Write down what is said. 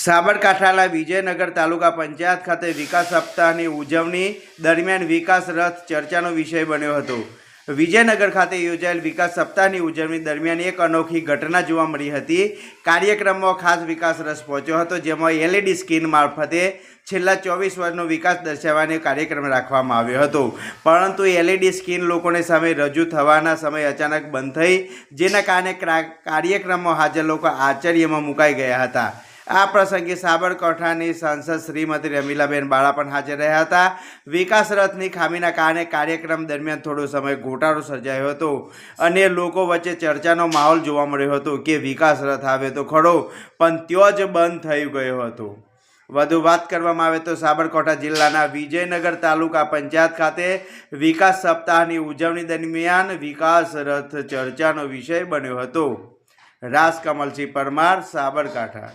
સાબરકાંઠાના વિજયનગર તાલુકા પંચાયત ખાતે વિકાસ સપ્તાહની ઉજવણી દરમિયાન વિકાસ રથ ચર્ચાનો વિષય બન્યો હતો। વિજયનગર ખાતે યોજાયેલ વિકાસ સપ્તાહની ઉજવણી દરમિયાન એક અનોખી ઘટના જોવા મળી હતી। કાર્યક્રમમાં ખાસ વિકાસ રથ પહોંચ્યો હતો, જેમાં LED સ્ક્રીન મારફતે છેલ્લા 24 વર્ષનો વિકાસ દર્શાવવાનો કાર્યક્રમ રાખવામાં આવ્યો હતો, પરંતુ LED સ્ક્રીન લોકોને સામે રજૂ થવાના સમયે અચાનક બંધ થઈ, જેના કારણે કાર્યક્રમમાં હાજર લોકો આશ્ચર્યમાં મુકાઈ ગયા હતા। આ પ્રસંગે સાબરકાંઠાની સાંસદ શ્રીમતી રમીલાબેન બાળા પણ હાજર રહ્યા હતા। વિકાસ રથની ખામીના કારણે કાર્યક્રમ દરમિયાન થોડો સમય ગોટાળો સર્જાયો હતો અને લોકો વચ્ચે ચર્ચાનો માહોલ જોવા મળ્યો હતો કે વિકાસ રથ આવે તો ખરો, પણ ત્યાં જ બંધ થઈ ગયો હતો। વધુ વાત કરવામાં આવે તો સાબરકાંઠા જિલ્લાના વિજયનગર તાલુકા પંચાયત ખાતે વિકાસ સપ્તાહની ઉજવણી દરમિયાન વિકાસ રથ ચર્ચાનો વિષય બન્યો હતો। રાજકમલસિંહ પરમાર, સાબરકાંઠા।